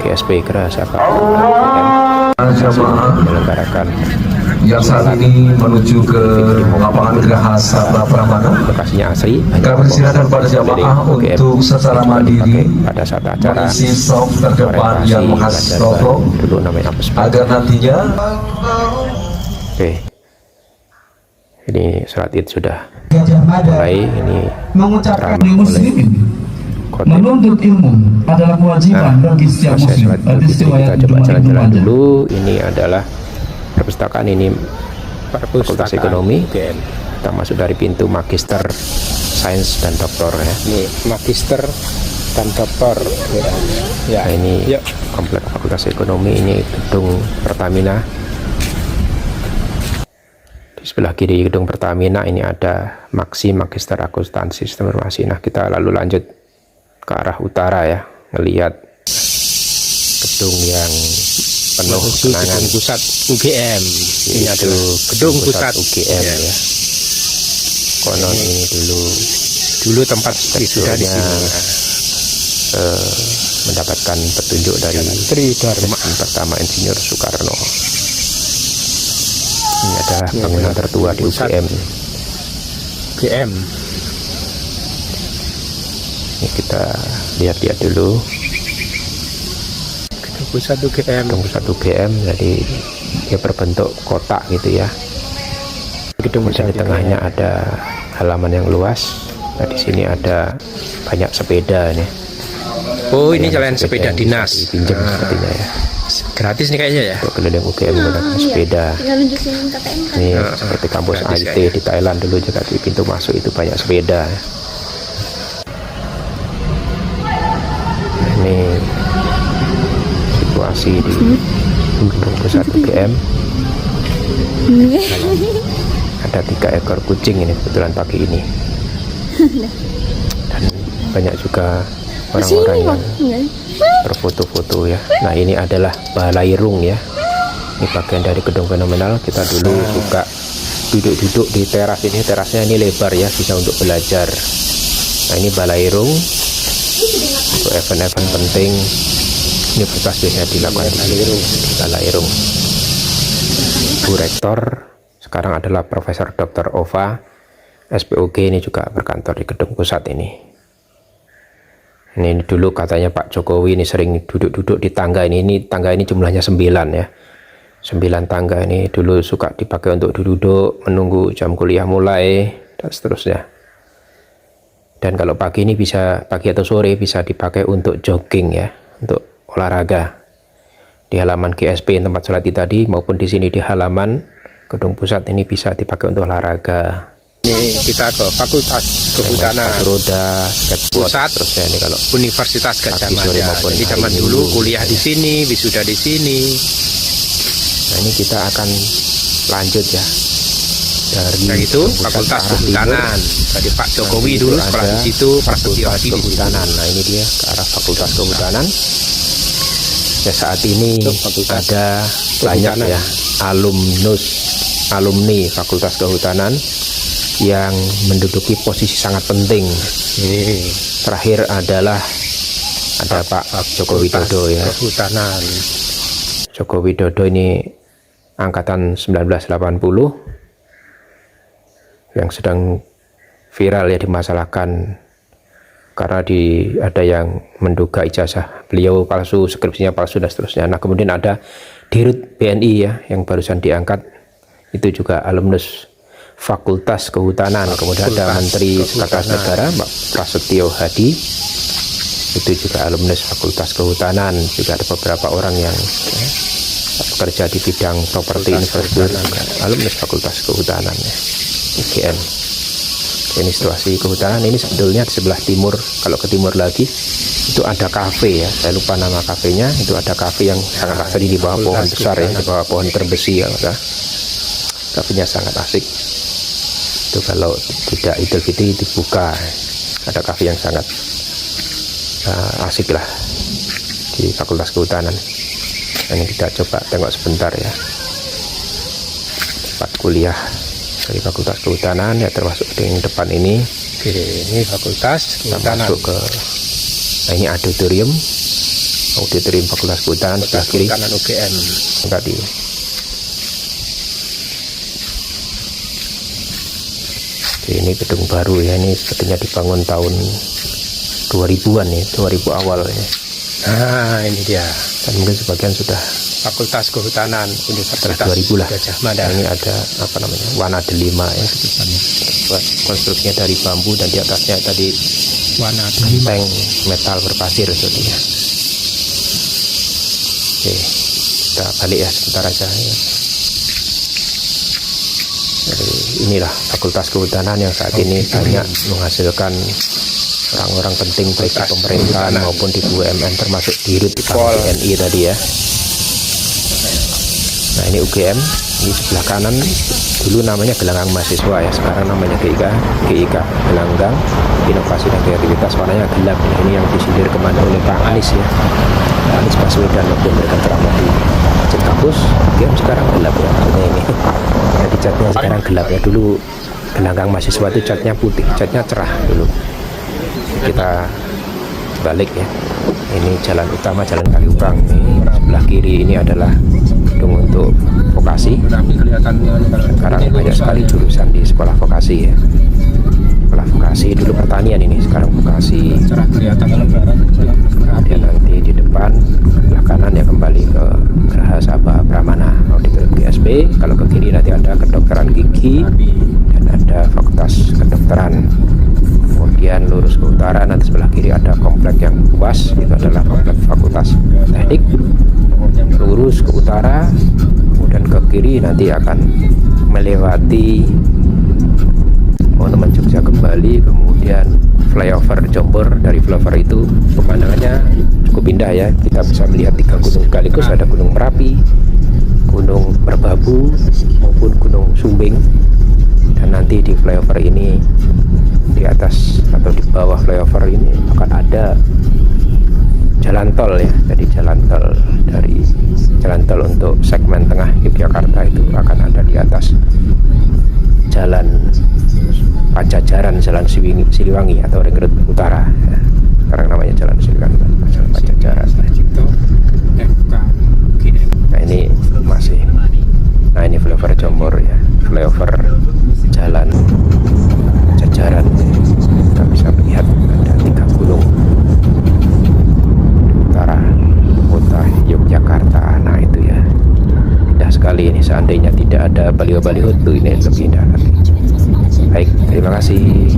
GSP Gerahasaba jamaah menyelenggarakan yang saat ini menuju ke lapangan Gerahasaba Pramana. lokasinya asri. Kami persilakan pada jamaah untuk secara mandiri pada saat acara mengisi soft terdepan yang khas logo dulu namanya apes agar nantinya. Oke, ini sholat id sudah mulai. Ini mengucapkan ceramah muslimin khotib. menuntut ilmu adalah kewajiban bagi setiap Proses muslim. sholat id Hadis ini riwayat kita coba Jumat Ibnu jalan-jalan Majah. dulu. Ini adalah perpustakaan, ini Fakultas Ekonomi. Kita masuk dari pintu Magister Sains dan Doktor ya. Ini magister dan doktor ya. Nah, ini Yuk. komplek Fakultas Ekonomi. Ini gedung Pertamina. Di sebelah kiri gedung Pertamina ini ada Maksi Magister Akuntansi Sistem Informasi. Nah, kita lalu lanjut ke arah utara ya, ngelihat gedung yang penuh kenangan. Gedung pusat UGM. Ini Yaitu adalah gedung pusat UGM ya. Konon ini dulu tempat wisuda di sini. Mendapatkan petunjuk dari Tridharma pertama Insinyur Soekarno. Ini adalah bangunan tertua di UGM. UGM. Ini kita lihat-lihat dulu Gedung pusat UGM. gedung pusat UGM. Jadi dia berbentuk kotak gitu ya. Gedung Kemudian di tengahnya ada halaman yang luas. Nah, di sini ada banyak sepeda ini. Oh, ini jalan Banyak sepeda yang bisa dinas. dipinjam sepertinya ya. Gratis nih kayaknya ya. Untuk keliling UGM menggunakan sepeda. Tinggal nunjukin KTM kan. Ini seperti kampus gratis IT kayaknya. di Thailand dulu juga, di pintu masuk itu banyak sepeda. Ini situasi di gedung pusat UGM. Ada 3 ekor kucing ini kebetulan pagi ini. Dan banyak juga orang-orang yang berfoto-foto ya. Nah, ini adalah Balairung ya. Ini bagian dari gedung fenomenal. Kita dulu suka duduk-duduk di teras ini. Terasnya ini lebar ya, bisa untuk belajar. Nah, ini Balairung untuk event-event penting. Universitas biasanya dilakukan di sini. Balairung. Bu Rektor sekarang adalah Profesor Dr. Ova SPOG, ini juga berkantor di gedung pusat ini. Ini dulu katanya Pak Jokowi ini sering duduk-duduk di tangga ini. Ini tangga ini jumlahnya 9 ya. 9 tangga ini dulu suka dipakai untuk duduk menunggu jam kuliah mulai dan seterusnya. Dan kalau pagi ini bisa, pagi atau sore bisa dipakai untuk jogging ya, untuk olahraga. Di halaman GSP tempat sholat tadi maupun di sini di halaman gedung pusat ini bisa dipakai untuk olahraga. Ini kita ke Fakultas Kehutanan Roda, skateboard, Pusat terusnya ini kalau Universitas Gajah pagi, sore Mada. maupun Jadi zaman hari dulu Minggu. kuliah di sini, wisuda di sini. Nah, ini kita akan lanjut ya dari Nah itu gedung pusat Fakultas ke arah timur. Kehutanan. Jadi Pak Jokowi Nanti dulu itu sekolah ada di situ, Prasetyo Fakultas Hadi di situ. Kehutanan. Nah, ini dia ke arah Fakultas Kehutanan. Ya, saat ini Itu Fakultas ada banyak Kehutanan. ya alumni Fakultas Kehutanan yang menduduki posisi sangat penting. Ini Terakhir adalah ada Pak Joko Widodo ya. Kehutanan. Joko Widodo ini angkatan 1980 yang sedang viral ya, dimasalahkan karena ada yang menduga ijazah beliau palsu, skripsinya palsu dan seterusnya. Nah, kemudian ada Dirut BNI ya yang barusan diangkat, itu juga alumnus Fakultas Kehutanan. Kemudian ada Menteri Sekretaris Negara Pak Prasetyo Hadi, itu juga alumnus Fakultas Kehutanan. Juga ada beberapa orang yang bekerja di bidang properti infrastruktur, alumnus Fakultas Kehutanan ya, UGM. Ini situasi kehutanan. Ini sebetulnya di sebelah timur. Kalau ke timur lagi itu ada kafe ya, saya lupa nama kafenya. Itu ada kafe yang sangat asli di bawah pohon besar ya, di bawah pohon terbesi ya. Kafenya sangat asik. Itu kalau tidak Idul Fitri dibuka, ada kafe yang sangat asik lah di Fakultas Kehutanan. Ini kita coba tengok sebentar ya, tempat kuliah dari Fakultas Kehutanan ya, termasuk di depan ini. Oke, ini Fakultas Kita Kehutanan. masuk ke, nah ini auditorium Auditorium Fakultas Kehutanan sebelah kiri. Kanan UGM. Tadi. Oke, ini gedung baru ya, ini sepertinya dibangun tahun 2000-an ya, 2000 awal ya. Nah, ini dia. Dan mungkin sebagian sudah Fakultas Kehutanan Universitas setelah 2000 lah. Gajah Mada. Nah, ini ada apa namanya, wana delima ya, buat konstruksinya dari bambu dan di atasnya tadi Wana tank metal berpasir sepertinya. Oke, kita balik ya sebentar aja ya. Jadi inilah Fakultas Kehutanan yang saat ini banyak menghasilkan orang-orang penting baik di pemerintahan maupun di BUMN, termasuk di RUT TNI tadi ya. Nah, ini UGM, ini sebelah kanan dulu namanya Gelanggang Mahasiswa ya, sekarang namanya GIK Gelanggang Inovasi dan Kreativitas, warnanya gelap. Ini yang disindir kemana oleh Pak Anies ya, Pak Anies Baswedan waktu memberikan ceramah di masjid kampus. UGM sekarang gelap ya, maksudnya ini jadi catnya sekarang gelap ya. Dulu Gelanggang Mahasiswa itu catnya putih, catnya cerah dulu. Kita balik ya, ini jalan utama, jalan Kaliurang. Ini sebelah kiri ini adalah gedung untuk vokasi. Sekarang banyak sekali jurusan di sekolah vokasi ya. Sekolah vokasi dulu pertanian, ini sekarang vokasi. Kemudian nanti di depan sebelah kanan ya kembali ke Geraha Sabah Pramana Auditorium GSP. Kalau ke kiri nanti ada kedokteran gigi dan ada fakultas kedokteran. Kemudian lurus ke utara nanti sebelah kiri ada komplek yang luas, itu adalah komplek Fakultas Teknik. Lurus ke utara, kemudian ke kiri nanti akan melewati Monumen Jogja kembali, kemudian flyover Jombor. Dari flyover itu pemandangannya cukup indah ya, kita bisa melihat 3 gunung sekaligus, ada Gunung Merapi, Gunung Merbabu maupun Gunung Sumbing. Dan nanti di flyover ini, di atas atau di bawah flyover ini akan ada jalan tol ya. Jadi jalan tol, dari jalan tol untuk segmen tengah Yogyakarta itu akan ada di atas jalan Pajajaran, jalan Siliwangi atau Ring Road Utara ya. Sekarang namanya jalan Siliwangi, jalan Pajajaran. Nah, ini masih, nah ini flyover Jombor ya, flyover jalan Pajajaran. Kita bisa melihat ada 3 gunung di utara kota Yogyakarta. Nah itu ya, indah sekali ini. Seandainya tidak ada baliho-baliho itu, ini lebih indah lagi. Baik, terima kasih.